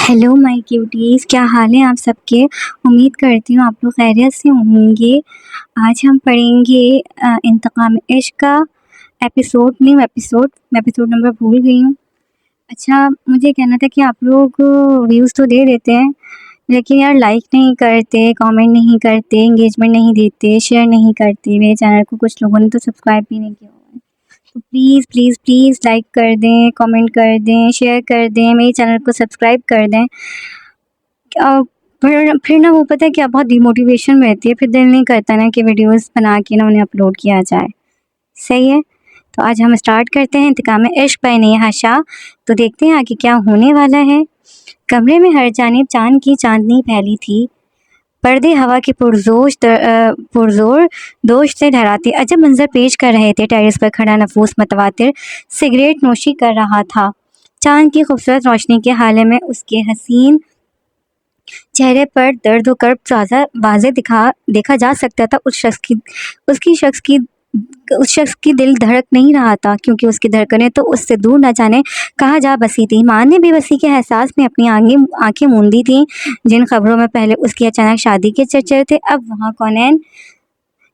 Hello my cuties, क्या हाल है आप सबके। उम्मीद करती हूँ आप लोग खैरियत से होंगे। आज हम पढ़ेंगे इंतकाम इश्क का मैं एपिसोड नंबर भूल गई हूँ। अच्छा, मुझे कहना था कि आप लोग व्यूज़ तो दे देते हैं, लेकिन यार लाइक नहीं करते, कमेंट नहीं करते, एंगेजमेंट नहीं देते, शेयर नहीं करते। मेरे चैनल को कुछ लोगों ने तो सब्सक्राइब भी नहीं किया हुआ है। तो प्लीज़ प्लीज़ प्लीज़ लाइक कर दें, कमेंट कर दें, शेयर कर दें, मेरे चैनल को सब्सक्राइब कर दें। फिर ना वो पता है क्या, बहुत डिमोटिवेशन रहती है, फिर दिल नहीं करता ना कि वीडियोस बना के ना उन्हें अपलोड किया जाए। सही है, तो आज हम स्टार्ट करते हैं इंतकाम इश्क बाय नेहा शाह। तो देखते हैं आगे क्या होने वाला है। कमरे में हर जानिब चांद की चांदनी फैली थी। पर्दे हवा के पुरजोर दोष से डराते अजब मंजर पेश कर रहे थे। टेरेस पर खड़ा नफूस मतवातिर सिगरेट नोशी कर रहा था। चांद की खूबसूरत रोशनी के हाले में उसके हसीन चेहरे पर दर्द और कर्ब वाज़े देखा जा सकता था। उस शख्स की दिल धड़क नहीं रहा था, क्योंकि उसकी धड़कनें तो उससे दूर न जाने कहाँ जा बसी थी। मान ने बेबसी के एहसास में अपनी आंखें मूंदी थीं। जिन खबरों में पहले उसकी अचानक शादी के चर्चे थे, अब वहाँ कौनैन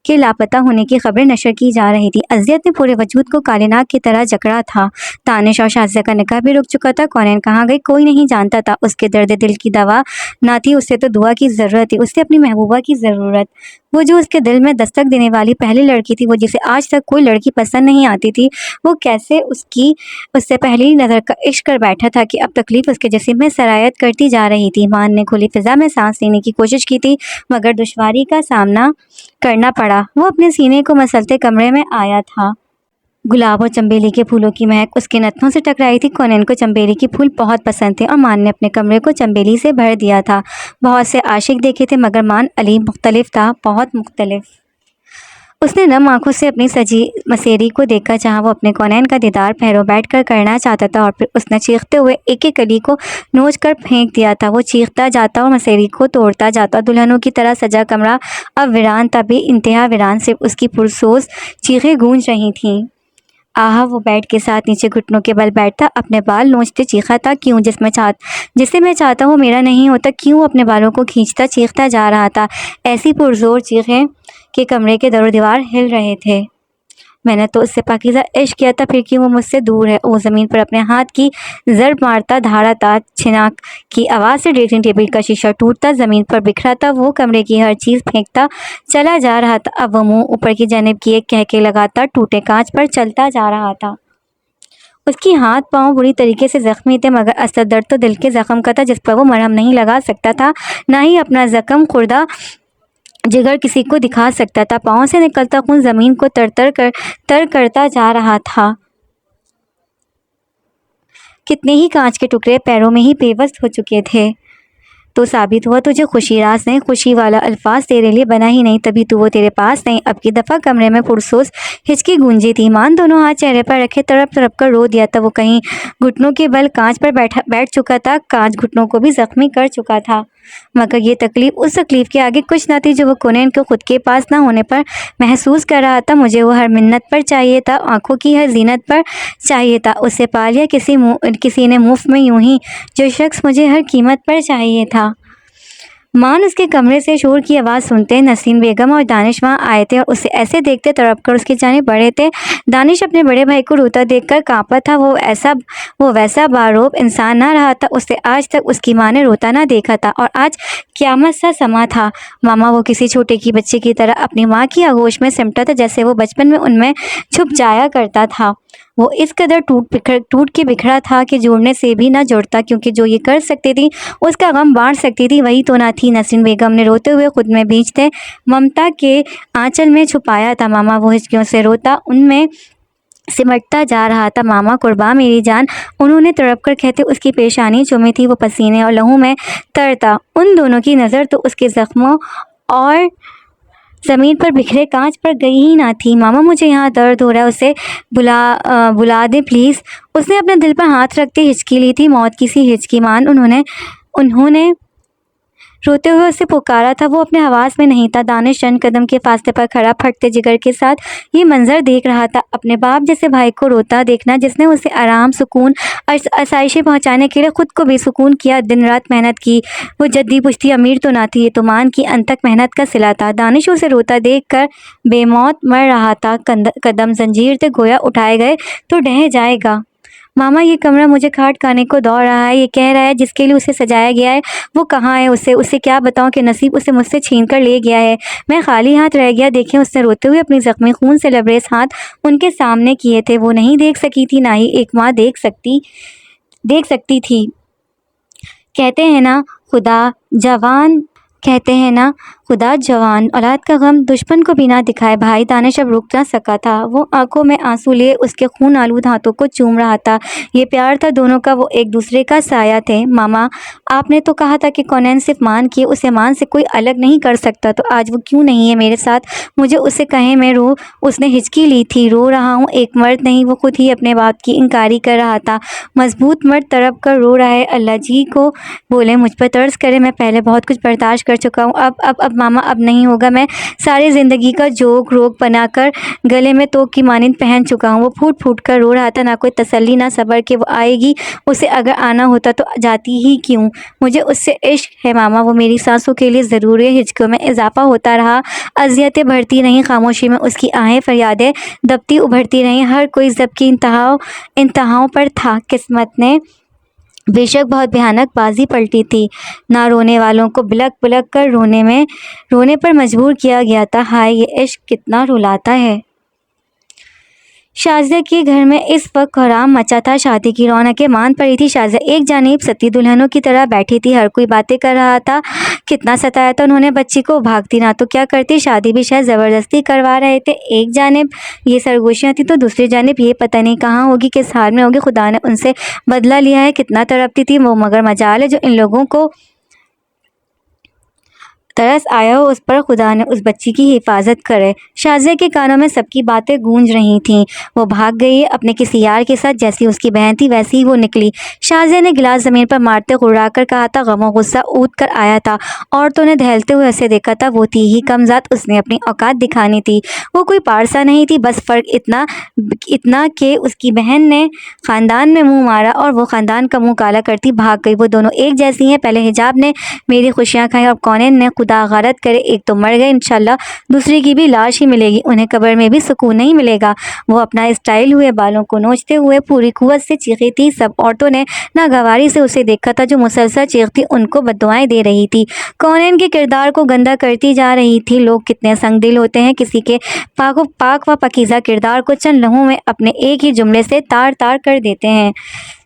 के लापता होने की खबरें नशर की जा रही थी। अज़ियत ने पूरे वजूद को काले नाग की तरह जकड़ा था। तानिश और शाज़िया का निकाह भी रुक चुका था। कौनैन कहाँ गई कोई नहीं जानता था। उसके दर्द दिल की दवा ना थी, उससे तो दुआ की ज़रूरत थी। उससे अपनी महबूबा की ज़रूरत, वो जो उसके दिल में दस्तक देने वाली पहली लड़की थी, वो जिसे आज तक कोई लड़की पसंद नहीं आती थी। वो कैसे उससे पहली नज़र का इश्क कर बैठा था कि अब तकलीफ उसके जिस्म में सरायत करती जा रही थी। मान ने खुली फिजा में सांस लेने की कोशिश की थी, मगर दुश्वारी का सामना करना पड़ा। वो अपने सीने को मसलते कमरे में आया था। गुलाब और चंबेली के फूलों की महक उसके नथनों से टकराई थी। कौनैन को चंबेली के फूल बहुत पसंद थे और मान ने अपने कमरे को चंबेली से भर दिया था। बहुत से आशिक देखे थे, मगर मान अली मुख्तलिफ था, बहुत मुख्तलिफ। उसने नम आंखों से अपनी सजी मसेरी को देखा, जहाँ वो अपने कौनैन का दीदार पैरों बैठकर करना चाहता था। और फिर उसने चीखते हुए एक एक कली को नोच कर फेंक दिया था। वो चीखता जाता और मसेरी को तोड़ता जाता। दुल्हनों की तरह सजा कमरा अब वीरान था, बेइंतहा वीरान। सिर्फ उसकी पुरसोस चीखें गूंज रही थीं। आहा, वो बेड के साथ नीचे घुटनों के बल बैठता, अपने बाल नोचते चीखा था, क्यों जिसे मैं चाहता हूँ मेरा नहीं होता, क्यों अपने बालों को खींचता चीखता जा रहा था। ऐसी पुरजोर चीखें कि कमरे के दरो दीवार हिल रहे थे। मैंने तो उससे पाकीज़ा इश्क किया था, फिर क्यों वो मुझसे दूर है। वो ज़मीन पर अपने हाथ की ज़रब मारता धाड़ा था। छिनाक की आवाज़ से ड्रेसिंग टेबल का शीशा टूटता ज़मीन पर बिखरा था। वो कमरे की हर चीज़ फेंकता चला जा रहा था। अब वो मुंह ऊपर की जानिब किए कहके लगातार टूटे कांच पर चलता जा रहा था। उसकी हाथ पांव बुरी तरीके से ज़ख्मी थे, मगर असल दर्द तो दिल के ज़ख्म का था, जिस पर वो मरहम नहीं लगा सकता था, ना ही अपना ज़ख्म खुर्दा जिगर किसी को दिखा सकता था। पाँव से निकलता खून ज़मीन को तर करता जा रहा था। कितने ही कांच के टुकड़े पैरों में ही बेबस हो चुके थे। तो साबित हुआ तुझे खुशी रास नहीं, खुशी वाला अल्फाज तेरे लिए बना ही नहीं, तभी तो वो तेरे पास नहीं। अब की दफ़ा कमरे में पुरसोस हिचकी गूंजी थी। मान दोनों हाथ चेहरे पर रखे तड़प तड़प कर रो दिया था। वो कहीं घुटनों के बल कांच पर बैठ चुका था। कांच घुटनों को भी जख्मी कर चुका था, मगर ये तकलीफ उस तकलीफ के आगे कुछ न थी जो वो कौनैन को खुद के पास ना होने पर महसूस कर रहा था। मुझे वो हर मिन्नत पर चाहिए था, आंखों की हर जीनत पर चाहिए था। उसे पा लिया किसी ने मुफ्त में, यूं ही जो शख्स मुझे हर कीमत पर चाहिए था। मान उसके कमरे से शोर की आवाज़ सुनते नसीम बेगम और दानिश वहाँ आए थे और उसे ऐसे देखते तड़प कर उसकी जानिब बढ़े थे। दानिश अपने बड़े भाई को रोता देखकर कांपा था। वो वैसा बारोब इंसान ना रहा था। उसे आज तक उसकी माँ ने रोता ना देखा था, और आज क़यामत सा समा था। मामा वो किसी छोटे की बच्चे की तरह अपनी माँ की आगोश में सिमटा था, जैसे वो बचपन में उनमें छुप जाया करता था। वो इस कदर टूट के बिखरा था कि जोड़ने से भी ना जोड़ता, क्योंकि जो ये कर सकती थी, उसका गम बांट सकती थी, वही तो ना थी। नसरीन बेगम ने रोते हुए खुद में बींचते ममता के आंचल में छुपाया था। मामा वो हिचकियों से रोता उनमें सिमटता जा रहा था। मामा कुर्बा मेरी जान, उन्होंने तड़प कर कहते उसकी पेशानी चूमी थी। वो पसीने और लहू में तरता। उन दोनों की नज़र तो उसके ज़ख्मों और ज़मीन पर बिखरे कांच पर गई ही ना थी। मामा मुझे यहाँ दर्द हो रहा है, उसे बुला दे प्लीज़। उसने अपने दिल पर हाथ रखते हिचकी ली थी, मौत की सी हिचकी। मान उन्होंने روتے ہوئے اسے پکارا تھا، وہ اپنے حواس میں نہیں تھا۔ دانش چند قدم کے فاصلے پر کھڑا پھٹتے جگر کے ساتھ یہ منظر دیکھ رہا تھا، اپنے باپ جیسے بھائی کو روتا دیکھنا، جس نے اسے آرام، سکون، آسائشیں پہنچانے کے لیے خود کو بے سکون کیا، دن رات محنت کی۔ وہ جدی پشتی امیر تو نہ تھی، یہ تو مان کی انتھک محنت کا صلہ تھا۔ دانش اسے روتا دیکھ کر بے موت مر رہا تھا، قدم زنجیر تھے، گویا اٹھائے گئے تو ڈھہ جائے گا۔ ماما، یہ کمرہ مجھے کھاٹ کھانے کو دوڑ رہا ہے، یہ کہہ رہا ہے جس کے لیے اسے سجایا گیا ہے وہ کہاں ہے؟ اسے کیا بتاؤں کہ نصیب اسے مجھ سے چھین کر لے گیا ہے، میں خالی ہاتھ رہ گیا۔ دیکھیں، اس نے روتے ہوئے اپنی زخمی خون سے لبریز ہاتھ ان کے سامنے کیے تھے۔ وہ نہیں دیکھ سکی تھی، نہ ہی ایک ماں دیکھ سکتی تھی۔ کہتے ہیں نا خدا جوان اولاد کا غم دشمن کو بھی نہ دکھائے۔ بھائی دانش اب رک نہ سکا تھا، وہ آنکھوں میں آنسو لیے اس کے خون آلود ہاتھوں کو چوم رہا تھا۔ یہ پیار تھا دونوں کا، وہ ایک دوسرے کا سایہ تھے۔ ماما، آپ نے تو کہا تھا کہ کونین صرف مان کی، اسے مان سے کوئی الگ نہیں کر سکتا، تو آج وہ کیوں نہیں ہے میرے ساتھ؟ مجھے اسے کہیں میں رو۔ اس نے ہچکی لی تھی۔ رو رہا ہوں، ایک مرد نہیں، وہ خود ہی اپنے باپ کی انکاری کر رہا تھا۔ مضبوط مرد تڑپ کر رو رہا ہے۔ اللہ جی کو بولے مجھ پر ترس کرے، میں پہلے بہت کچھ برداشت کر چکا ہوں، اب ماما اب نہیں ہوگا۔ میں ساری زندگی کا جوگ روگ بنا کر گلے میں توک کی مانند پہن چکا ہوں۔ وہ پھوٹ پھوٹ کر رو رہا تھا، نہ کوئی تسلی، نہ صبر کہ وہ آئے گی۔ اسے اگر آنا ہوتا تو جاتی ہی کیوں؟ مجھے اس سے عشق ہے ماما، وہ میری سانسوں کے لیے ضروری ہے۔ ہچکیوں میں اضافہ ہوتا رہا، اذیتیں بڑھتی رہیں، خاموشی میں اس کی آہیں فریادیں دبتی ابھرتی رہیں۔ ہر کوئی ضبط کی انتہاؤں پر تھا۔ قسمت نے بے شک بہت بھیانک بازی پلٹی تھی، نہ رونے والوں کو بلک بلک کر رونے پر مجبور کیا گیا تھا۔ ہائے، یہ عشق کتنا رلاتا ہے۔ شازیہ کے گھر میں اس وقت کوہرام مچا تھا، شادی کی رونقیں مان پڑی تھی۔ شازیہ ایک جانب ستی دلہنوں کی طرح بیٹھی تھی، ہر کوئی باتیں کر رہا تھا، کتنا ستایا تھا انہوں نے بچی کو، بھاگتی نہ تو کیا کرتی، شادی بھی شاید زبردستی کروا رہے تھے۔ ایک جانب یہ سرگوشیاں تھیں تو دوسری جانب یہ پتہ نہیں کہاں ہوگی، کس حال میں ہوگی، خدا نے ان سے بدلہ لیا ہے، کتنا تڑپتی تھی وہ، مگر مجال ہے جو ان لوگوں کو ترس آیا ہو اس پر، خدا نے اس بچی کی حفاظت کرے۔ شازیہ کے کانوں میں سب کی باتیں گونج رہی تھیں۔ وہ بھاگ گئی اپنے کسی یار کے ساتھ، جیسی اس کی بہن تھی ویسی ہی وہ نکلی۔ شازیہ نے گلاس زمین پر مارتے غرا کر کہا تھا، غم و غصہ اودھ کر آیا تھا، عورتوں نے دہلتے ہوئے اسے دیکھا تھا، وہ تھی ہی کم ذات، اس نے اپنی اوقات دکھانی تھی۔ وہ کوئی پارسا نہیں تھی، بس فرق اتنا کہ اس کی بہن نے خاندان میں منہ مارا اور وہ خاندان کا منہ کالا کرتی بھاگ گئی۔ وہ دونوں ایک جیسی ہیں، پہلے حجاب نے میری خوشیاں کھائیں اور کونین نے، خدا غارت کرے، ایک تو مر گئے، انشاءاللہ دوسری کی بھی لاش ہی ملے گی، انہیں قبر میں بھی سکون نہیں ملے گا۔ وہ اپنا اسٹائل ہوئے بالوں کو نوچتے ہوئے پوری قوت سے چیخی تھی۔ سب عورتوں نے ناگواری سے اسے دیکھا تھا، جو مسلسل چیختی ان کو بددعائیں دے رہی تھی، کونین کے کردار کو گندا کرتی جا رہی تھی۔ لوگ کتنے سنگ دل ہوتے ہیں، کسی کے پاک و پاکیزہ کردار کو چند لمحوں میں اپنے ایک ہی جملے سے تار تار کر دیتے ہیں۔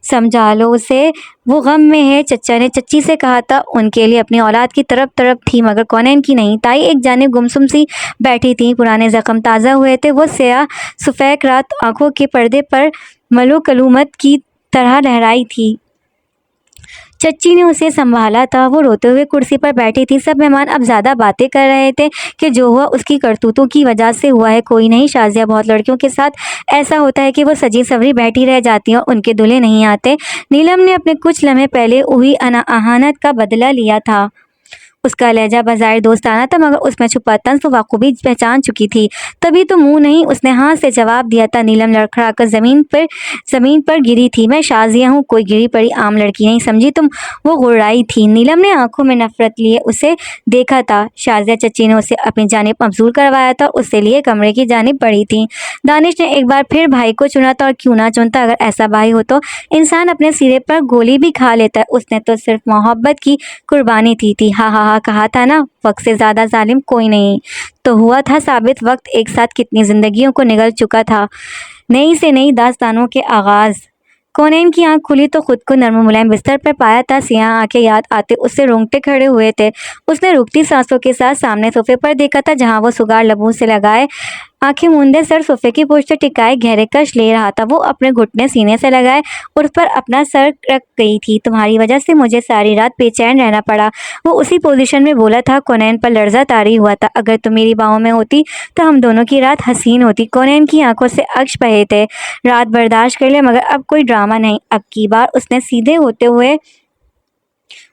سمجھا لو اسے، وہ غم میں ہے۔ چچا نے چچی سے کہا تھا، ان کے لیے اپنی اولاد کی تڑپ تھی مگر کونین کی نہیں۔ تائی ایک جانب گمسم سی بیٹھی تھی، پرانے زخم تازہ ہوئے تھے، وہ سیاہ سفید رات آنکھوں کے پردے پر ملو کلومت کی طرح لہرائی تھی۔ چچی نے اسے سنبھالا تھا، وہ روتے ہوئے کرسی پر بیٹھی تھی۔ سب مہمان اب زیادہ باتیں کر رہے تھے کہ جو ہوا اس کی کرتوتوں کی وجہ سے ہوا ہے، کوئی نہیں۔ شازیہ بہت لڑکیوں کے ساتھ ایسا ہوتا ہے کہ وہ سجی سوری بیٹھی رہ جاتی ہیں اور ان کے دلہے نہیں آتے۔ نیلم نے اپنے کچھ لمحے پہلے ہوئی اہانت کا بدلہ لیا تھا۔ اس کا لہجہ بظاہر دوستانہ تھا مگر اس میں چھپا طنز وہ بخوبی پہچان چکی تھی۔ تبھی تو منہ نہیں، اس نے ہاں سے جواب دیا تھا۔ نیلم لڑکھڑا کر زمین پر گری تھی۔ میں شازیہ ہوں، کوئی گری پڑی عام لڑکی نہیں سمجھی تم، وہ غررائی تھی۔ نیلم نے آنکھوں میں نفرت لیے اسے دیکھا تھا۔ شازیہ چچی نے اسے اپنی جانب مبذول کروایا تھا، اس سے لیے کمرے کی جانب بڑھی تھی۔ دانش نے ایک بار پھر بھائی کو چنا تھا، اور کیوں نہ چنتا، اگر ایسا بھائی ہو تو انسان اپنے سرے پر گولی بھی کھا لیتا ہے۔ اس نے تو صرف محبت کی قربانی تھی۔ ہاں ہاں ہاں کہا تھا نا، وقت سے زیادہ ظالم کوئی نہیں۔ تو ہوا تھا ثابت، وقت ایک ساتھ کتنی زندگیوں کو نگل چکا تھا۔ نئی سے نئی داستانوں کے آغاز۔ کونین کی آنکھ کھلی تو خود کو نرم و ملائم بستر پر پایا تھا، سیاہ آنکھیں یاد آتے اس سے رونگٹے کھڑے ہوئے تھے۔ اس نے رکتی سانسوں کے ساتھ سامنے صوفے پر دیکھا تھا، جہاں وہ سگار لبوں سے لگائے، آنکھیں موندے سر صوفے کی پشت ٹکائے گہرے کش لے رہا تھا۔ وہ اپنے گھٹنے سینے سے لگائے اس پر اپنا سر رکھ گئی تھی۔ تمہاری وجہ سے مجھے ساری رات بے چین رہنا پڑا، وہ اسی پوزیشن میں بولا تھا۔ کونین پر لرزہ طاری ہوا تھا۔ اگر تم میری باہوں میں ہوتی تو ہم دونوں کی رات حسین ہوتی۔ کونین کی آنکھوں سے اشک بہے تھے۔ رات برداشت کر لے مگر اب کوئی ڈرامہ نہیں۔ اب کی بار اس نے سیدھے ہوتے ہوئے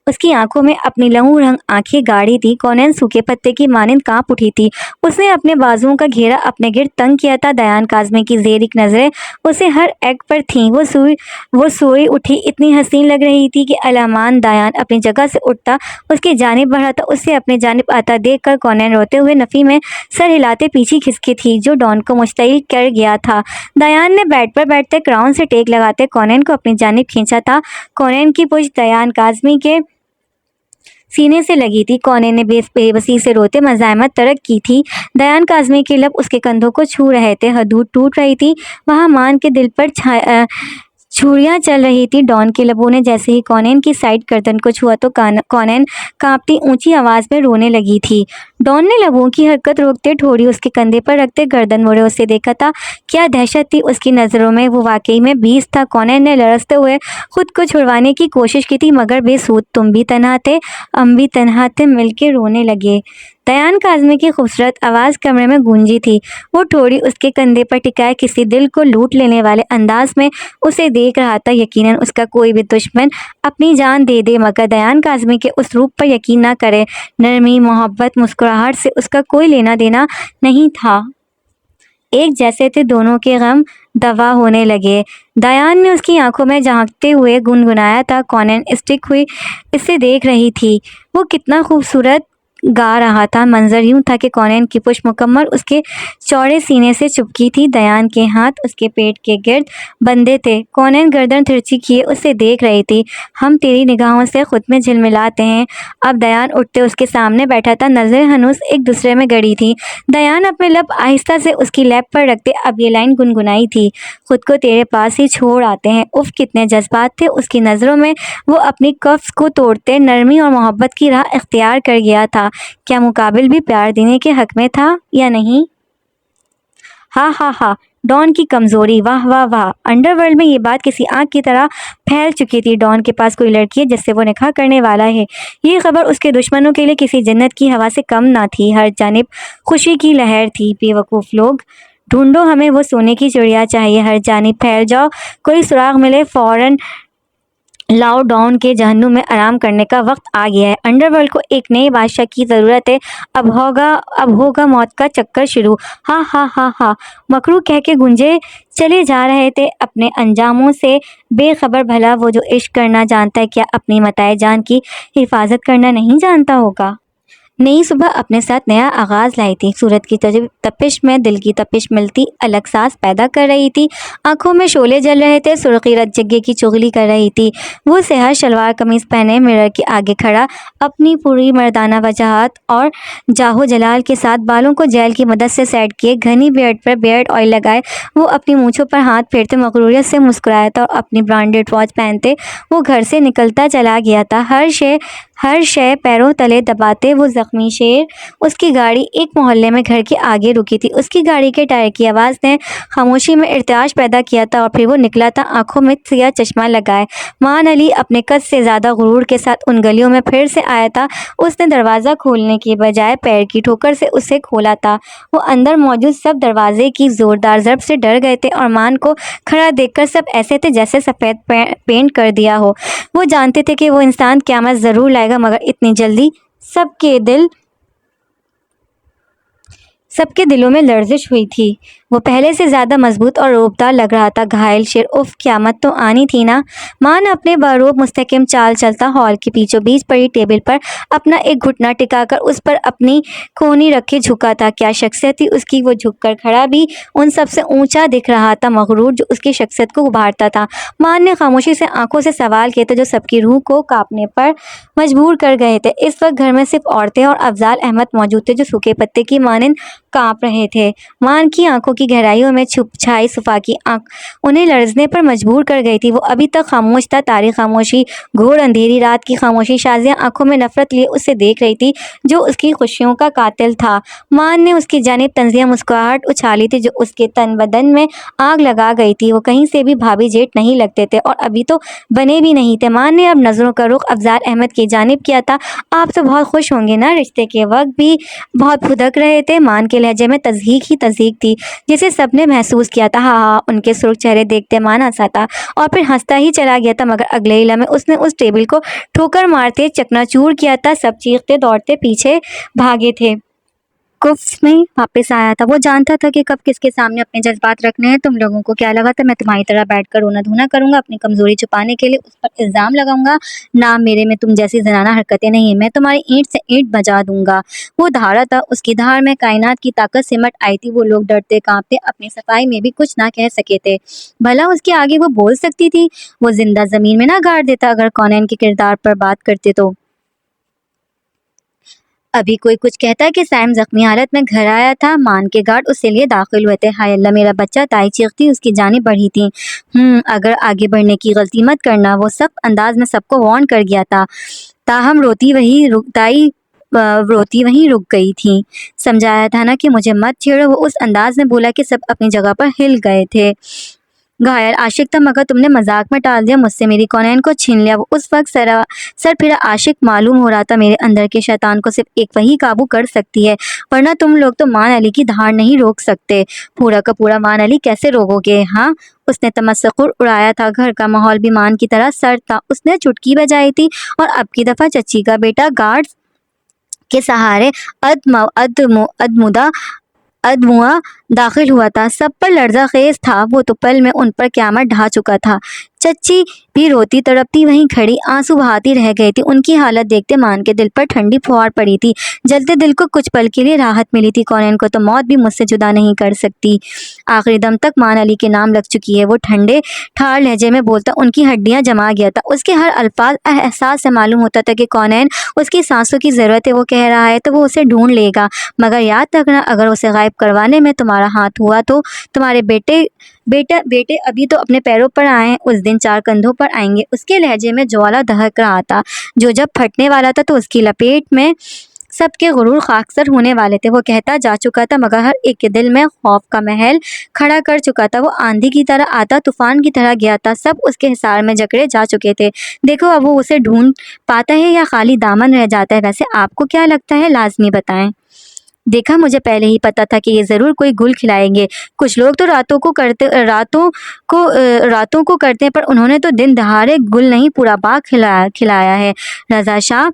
اس کی آنکھوں میں اپنی لہو رنگ آنکھیں گاڑی تھی۔ کونین سوکھے پتے کی مانند کانپ اٹھی تھی۔ اس نے اپنے بازوؤں کا گھیرا اپنے گرد تنگ کیا تھا۔ دیان کاظمی کی زیرک نظریں اسے ہر ایک پر تھیں۔ وہ سوئی اٹھی اتنی حسین لگ رہی تھی کہ المان دیان اپنی جگہ سے اٹھتا اس کی جانب بڑھا تھا۔ اسے اپنی جانب آتا دیکھ کر کونین روتے ہوئے نفی میں سر ہلاتے پیچھے کھسکی تھی جو ڈان کو مشتعل کر گیا تھا۔ دیان نے بیڈ پر بیٹھتے کراؤن سے ٹیک لگاتے کونین کو اپنی جانب کھینچا تھا۔ کونین کی پشت دیان کاظمی کے سینے سے لگی تھی۔ کونین نے بے بسی سے روتے مزاحمت ترک کی تھی۔ دیان کاظمی کے لب اس کے کندھوں کو چھو رہے تھے۔ حدود ٹوٹ رہی تھی۔ وہاں مان کے دل پر چھریاں چل رہی تھی۔ ڈان کے لبوں نے جیسے ہی کونین کی سائڈ گردن کو چھوا تو کونین کانپتی اونچی آواز میں رونے لگی تھی۔ ڈان نے لبوں کی حرکت روکتے ٹھوڑی اس کے کندھے پر رکھتے گردن موڑے اسے دیکھا تھا۔ کیا دہشت تھی اس کی نظروں میں، وہ واقعی میں بیست تھا۔ کونین نے لرزتے ہوئے خود کو چھڑوانے کی کوشش کی تھی مگر بے سود۔ تم بھی تنہا تھے، ہم بھی تنہا تھے، مل کے رونے لگے۔ دیان کاظمی کی خوبصورت آواز کمرے میں گونجی تھی۔ وہ ٹھوڑی اس کے کندھے پر ٹکائے کسی دل کو لوٹ لینے والے انداز میں اسے دیکھ رہا تھا۔ یقیناً اس کا کوئی بھی دشمن اپنی جان دے دے مگر دیان کاظمی کے اس روپ پر یقین نہ کرے۔ نرمی، محبت، مسکراہٹ سے اس کا کوئی لینا دینا نہیں تھا۔ ایک جیسے تھے دونوں کے غم دوا ہونے لگے۔ دیان نے اس کی آنکھوں میں جھانکتے ہوئے گنگنایا تھا۔ کونین اسٹک ہوئی اسے دیکھ رہی تھی۔ وہ کتنا خوبصورت گا رہا تھا۔ منظر یوں تھا کہ کونین کی پشت مکمل اس کے چوڑے سینے سے چپکی تھی۔ دیان کے ہاتھ اس کے پیٹ کے گرد بندھے تھے۔ کونین گردن ترچھی کیے اسے دیکھ رہی تھی۔ ہم تیری نگاہوں سے خود میں جھلملاتے ہیں۔ اب دیان اٹھتے اس کے سامنے بیٹھا تھا۔ نظریں ہنوز ایک دوسرے میں گڑی تھی۔ دیان اپنے لب آہستہ سے اس کی لیب پر رکھتے اب یہ لائن گنگنائی تھی، خود کو تیرے پاس ہی چھوڑ آتے ہیں۔ اف کتنے جذبات تھے اس کی نظروں میں۔ وہ اپنی کفس کو توڑتے نرمی اور محبت کی راہ اختیار کر گیا تھا۔ کیا مقابل بھی پیار دینے کے حق میں تھا یا نہیں؟ ہاں ہاں ہاں، ڈان کی کمزوری، واہ واہ واہ۔ انڈر ورلڈ میں یہ بات کسی آگ کی طرح پھیل چکی تھی۔ ڈان کے پاس کوئی لڑکی ہے جس سے وہ نکاح کرنے والا ہے۔ یہ خبر اس کے دشمنوں کے لیے کسی جنت کی ہوا سے کم نہ تھی۔ ہر جانب خوشی کی لہر تھی۔ بے وقوف لوگ، ڈھونڈو ہمیں وہ سونے کی چڑیا چاہیے، ہر جانب پھیل جاؤ، کوئی سراغ ملے فوراً لاؤ، ڈان کے جہنم میں آرام کرنے کا وقت آ گیا ہے۔ انڈر ورلڈ کو ایک نئے بادشاہ کی ضرورت ہے۔ اب ہوگا موت کا چکر شروع۔ ہاں ہاں ہاں ہاں، مکرو کہہ کے گونجے چلے جا رہے تھے اپنے انجاموں سے بے خبر۔ بھلا وہ جو عشق کرنا جانتا ہے کیا اپنی متاع جان کی حفاظت کرنا نہیں جانتا ہوگا؟ نئی صبح اپنے ساتھ نیا آغاز لائی تھی۔ سورج کی تپش میں دل کی تپش ملتی الگ سانس پیدا کر رہی تھی۔ آنکھوں میں شعلے جل رہے تھے۔ سرخی رت جگہ کی چغلی کر رہی تھی۔ وہ سیاہ شلوار قمیض پہنے مرر کے آگے کھڑا اپنی پوری مردانہ وجاہت اور جاہو جلال کے ساتھ بالوں کو جیل کی مدد سے سیٹ کیے گھنی بیئرڈ پر بیئرڈ آئل لگائے وہ اپنی مونچھوں پر ہاتھ پھیرتے مغروریت سے مسکرایا تھا اور اپنی برانڈڈ واچ پہنتے وہ گھر سے نکلتا چلا گیا تھا۔ ہر شے پیروں تلے دباتے وہ زخمی شیر۔ اس کی گاڑی ایک محلے میں گھر کے آگے رکی تھی۔ اس کی گاڑی کے ٹائر کی آواز نے خاموشی میں ارتعاش پیدا کیا تھا اور پھر وہ نکلا تھا آنکھوں میں سیاہ چشمہ لگائے۔ مان علی اپنے قد سے زیادہ غرور کے ساتھ ان گلیوں میں پھر سے آیا تھا۔ اس نے دروازہ کھولنے کی بجائے پیر کی ٹھوکر سے اسے کھولا تھا۔ وہ اندر موجود سب دروازے کی زوردار ضرب سے ڈر گئے تھے اور مان کو کھڑا دیکھ کر سب ایسے تھے جیسے سفید پینٹ کر دیا ہو۔ وہ جانتے تھے کہ وہ انسان قیامت ضرور لائے گا مگر اتنی جلدی؟ سب کے دلوں میں لرزش ہوئی تھی۔ وہ پہلے سے زیادہ مضبوط اور روبدار لگ رہا تھا۔ گھائل شیر، اف قیامت تو آنی تھی نا۔ مان اپنے باروب مستحکم چال چلتا ہال کے بیچوں بیچ پڑی ٹیبل پر اپنا ایک گھٹنا ٹکا کر اس پر اپنی کونی رکھے جھکا تھا۔ کیا شخصیت تھی اس کی! وہ جھک کر کھڑا بھی ان سب سے اونچا دکھ رہا تھا، مغرور جو اس کی شخصیت کو ابھارتا تھا۔ مان نے خاموشی سے آنکھوں سے سوال کیے تھے جو سب کی روح کو کانپنے پر مجبور کر گئے تھے۔ اس وقت گھر میں صرف عورتیں اور افضال احمد موجود تھے جو سوکھے پتے کی مانند کانپ رہے تھے۔ مان کی آنکھوں کی گہرائیوں میں چھپ چھائی صفا کی آنکھ انہیں لرزنے پر مجبور کر گئی تھی۔ وہ ابھی تک خاموش تھا۔ تاریک خاموشی، گھور اندھیری رات کی خاموشی۔ شازیہ آنکھوں میں نفرت لیے اسے دیکھ رہی تھی جو اس کی خوشیوں کا قاتل تھا۔ مان نے اس کی جانب طنزیہ مسکراہٹ اچھالی تھی جو اس کے تن بدن میں آگ لگا گئی تھی۔ وہ کہیں سے بھی بھابھی جیٹھ نہیں لگتے تھے اور ابھی تو بنے بھی نہیں تھے۔ مان نے اب نظروں کا رخ افضال احمد کی جانب کیا تھا۔ آپ تو بہت خوش ہوں گے نا؟ رشتے کے وقت بھی بہت پھدک رہے تھے۔ مان کے لہجے میں تصدیق ہی تصدیق تھی जिसे सबने महसूस किया था। हाँ हाँ, उनके सुर्ख चेहरे देखते मान हंसा था और फिर हंसता ही चला गया था, मगर अगले ही लम्हे उसने उस टेबल को ठोकर मारते चकनाचूर किया था। सब चीखते दौड़ते पीछे भागे थे। गुफ्त में वापस आया था। वो जानता था कि कब किसके सामने अपने जज्बात रखने हैं। तुम लोगों को क्या लगा था मैं तुम्हारी तरह बैठकर रोना धोना करूंगा, अपनी कमजोरी छुपाने के लिए उस पर इल्जाम लगाऊंगा? ना, मेरे में तुम जैसी जनाना हरकतें नहीं है। मैं तुम्हारी ईंट से ईंट बजा दूंगा। वो धारा था, उसकी धार में कायनात की ताकत सिमट आई थी। वो लोग डरते कांपते अपनी सफाई में भी कुछ ना कह सके थे। भला उसके आगे वो बोल सकती थी? वो जिंदा जमीन में ना गाड़ देता अगर कौनैन के किरदार पर बात करते तो। अभी कोई कुछ कहता कि सैम जख्मी हालत में घर आया था। मान के गार्ड उससे लिए दाखिल हुए थे। हाय अल्लाह, मेरा बच्चा! ताई चीखती उसकी जानें बढ़ी थी। अगर आगे बढ़ने की गलती मत करना, वो सख्त अंदाज में सबको वार्न कर गया था। ताहम रोती वहीं रुक गई थी। समझाया था ना कि मुझे मत छेड़ो। वो उस अंदाज में बोला कि सब अपनी जगह पर हिल गए थे। घायल आशिक था, मगर तुमने मजाक में टाल दिया, मुझसे मेरी कौनैन को छीन लिया। वो उस वक्त सर फिरा आशिक मालूम हो रहा था। मेरे अंदर के शैतान को सिर्फ एक वही काबू कर सकती है, वरना तुम लोग तो मान अली की धार नहीं रोक सकते। पूरा का पूरा मान अली कैसे रोकोगे? हाँ, उसने तमस्कुर उड़ाया था। घर का माहौल भी मान की तरह सर्द था। उसने चुटकी बजाई थी और अब की दफा चच्ची का बेटा गार्ड्स के सहारे अदमुआ दाखिल हुआ था। सब पर लर्जा खेज था। वो तो पल में उन पर क़यामत ढा चुका था। चच्ची भी रोती तड़पती वहीं खड़ी आंसू बहाती रह गई थी। उनकी हालत देखते मान के दिल पर ठंडी फुहार पड़ी थी। जलते दिल को कुछ पल के लिए राहत मिली थी। कौनैन को तो मौत भी मुझसे जुदा नहीं कर सकती। आखिरी दम तक मान अली के नाम लग चुकी है। वो ठंडे ठार लहजे में बोलता, उनकी हड्डियां जमा गया था। उसके हर अल्फाज एहसास से मालूम होता था कि कौनैन उसकी सांसों की ज़रूरत है। वो कह रहा है तो वो उसे ढूंढ लेगा, मगर याद रखना अगर उसे गायब करवाने में तुम्हारा हाथ हुआ तो तुम्हारे बेटे अभी तो अपने पैरों पर आए हैं, उस दिन चार कंधों पर आएंगे। उसके लहजे में ज्वाला दहक रहा था, जो जब फटने वाला था तो उसकी लपेट में सबके गुरूर खाकसर होने वाले थे। वो कहता जा चुका था, मगर हर एक के दिल में खौफ का महल खड़ा कर चुका था। वो आंधी की तरह आता, तूफान की तरह गया था। सब उसके हिसार में जकड़े जा चुके थे। देखो अब वो उसे ढूंढ पाता है या खाली दामन रह जाता है? वैसे आपको क्या लगता है, लाजमी बताएं। देखा, मुझे पहले ही पता था कि ये ज़रूर कोई गुल खिलाएंगे। कुछ लोग तो रातों को करते हैं, पर उन्होंने तो दिन दहाड़े गुल नहीं पूरा बाग खिलाया है। रजा शाह,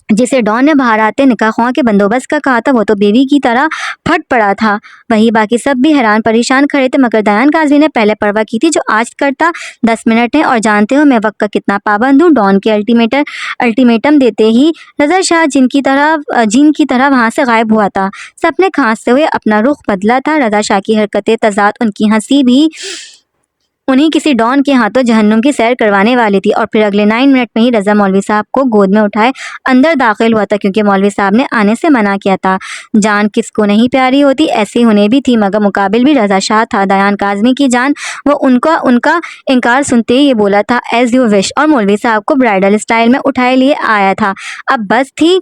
जिसे डॉन ने बाहर आते निकाह ख्वाह के बंदोबस्त का कहा था, वो तो बेबी की तरह फट पड़ा था। वही बाकी सब भी हैरान परेशान खड़े थे, मगर दयान काज़मी ने पहले परवाह की थी। जो आज करता 10 मिनट है, और जानते हो मैं वक्त का कितना पाबंद हूँ। डॉन के अल्टीमेटम देते ही रजा शाह जिन की तरह वहाँ से गायब हुआ था। सबने खांसते हुए अपना रुख बदला था। रजा शाह की हरकतें तजाद, उनकी हंसी भी उन्हीं किसी डॉन के हाथों जहन्नुम की सैर करवाने वाली थी। और फिर अगले 9 मिनट में ही रजा मौलवी साहब को गोद में उठाए अंदर दाखिल हुआ था, क्योंकि मौलवी साहब ने आने से मना किया था। जान किसको नहीं प्यारी होती, ऐसी उन्हें भी थी, मगर मुकाबिल भी रजा शाह था। दयान काज़मी की जान, वो उनका इनकार सुनते ही ये बोला था, एज यू विश, और मौलवी साहब को ब्राइडल स्टाइल में उठाए लिए आया था। अब बस थी,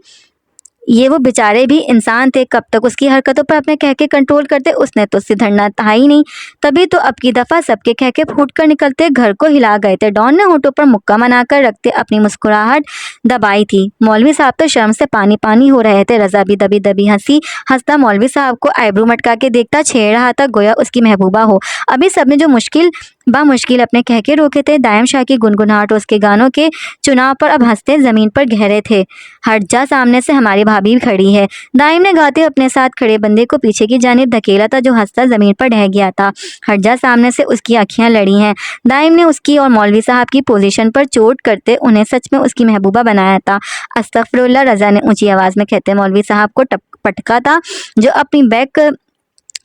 ये वो बेचारे भी इंसान थे, कब तक उसकी हरकतों पर अपने कहके कंट्रोल करते। उसने तो सिधरना था ही नहीं। तभी तो अब की दफ़ा सबके कहके फूट कर निकलते घर को हिला गए थे। डॉन ने होठों पर मुक्का बनाकर रखते अपनी मुस्कुराहट दबाई थी। मौलवी साहब तो शर्म से पानी पानी हो रहे थे। रजा भी दबी दबी हंसता मौलवी साहब को आईब्रो मटका के देखता छेड़ रहा था, गोया उसकी महबूबा हो। अभी सबने जो मुश्किल अपने कहके रोके थे। दायम शाह की गुनगुनाहट उसके गानों के चुनाव पर अब हंसते ज़मीन पर गहरे थे। हट जा, सामने से हमारी भाभी खड़ी है। दाइम ने गाते अपने साथ खड़े बंदे को पीछे की जानिब धकेला था, जो हंसता ज़मीन पर ढह गया था। हट जा, सामने से उसकी आँखें लड़ी हैं। दाइम ने उसकी और मौलवी साहब की पोजीशन पर चोट करते उन्हें सच में उसकी महबूबा बनाया था। अस्तगफिरुल्लाह, रजा ने ऊंची आवाज़ में कहते मौलवी साहब को पटका था, जो अपनी बैक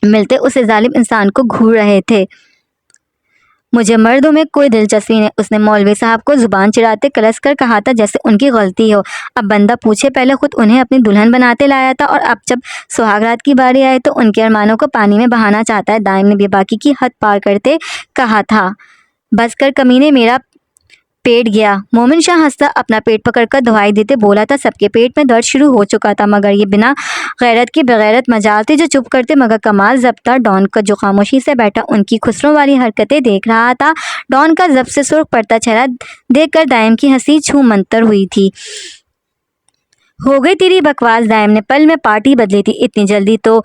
मिलते उसे जालिम इंसान को घूर रहे थे। मुझे मर्दों में कोई दिलचस्पी नहीं, उसने मौलवी साहब को जुबान चिढ़ाते कलस कर कहा था, जैसे उनकी गलती हो। अब बंदा पूछे, पहले खुद उन्हें अपनी दुल्हन बनाते लाया था, और अब जब सुहागरात की बारी आई तो उनके अरमानों को पानी में बहाना चाहता है। दाइम ने बेबाकी की हद पार करते कहा था, बस कर कमीने, मेरा पेट गया। मोमिन शाह हंसता अपना पेट पकड़कर दवाई देते बोला था, सबके पेट में दर्द शुरू हो चुका था, मगर ये बिना गैरत के बेगैरत मजाल थे जो चुप करते, मगर कमाल ज़ब्ता डॉन का जो खामोशी से बैठा उनकी खुसरों वाली हरकतें देख रहा था। डॉन का जब से सुर्ख पड़ता चेहरा देखकर दायम की हंसी छू मंतर हुई थी। हो गई तेरी बकवास, दायम ने पल में पार्टी बदली थी। इतनी जल्दी तो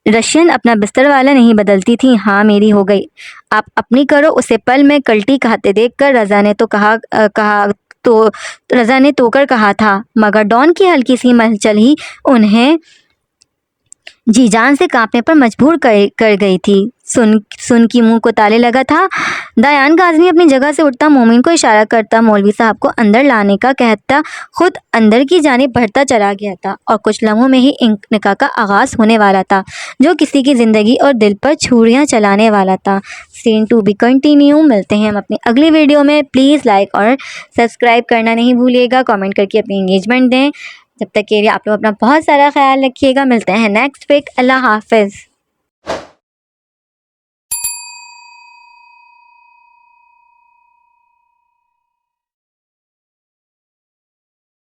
रशियन अपना बिस्तर वाला नहीं बदलती थी। हाँ मेरी हो गई, आप अपनी करो। उसे पल में कल्टी खाते देखकर रज़ा ने तोकर कहा था, मगर डॉन की हल्की सी हलचल ही उन्हें जी जान से कांपने पर मजबूर कर गई थी। सुन की मुंह को ताले लगा था। दयान गाज़नी अपनी जगह से उठता, मोमिन को इशारा करता, मौलवी साहब को अंदर लाने का कहता, खुद अंदर की जानिब बढ़ता चला गया था और कुछ लम्हों में ही निकाह का आगाज़ होने वाला था, जो किसी की ज़िंदगी और दिल पर छुरियां चलाने वाला था। सीन 2 भी कंटिन्यू। मिलते हैं हम अपनी अगली वीडियो में। प्लीज़ लाइक और सब्सक्राइब करना नहीं भूलिएगा। कमेंट करके अपनी एंगेजमेंट दें। जब तक के लिए आप लोग अपना बहुत सारा ख्याल रखिएगा। मिलते हैं नेक्स्ट वीक। अल्लाह हाफ़िज़।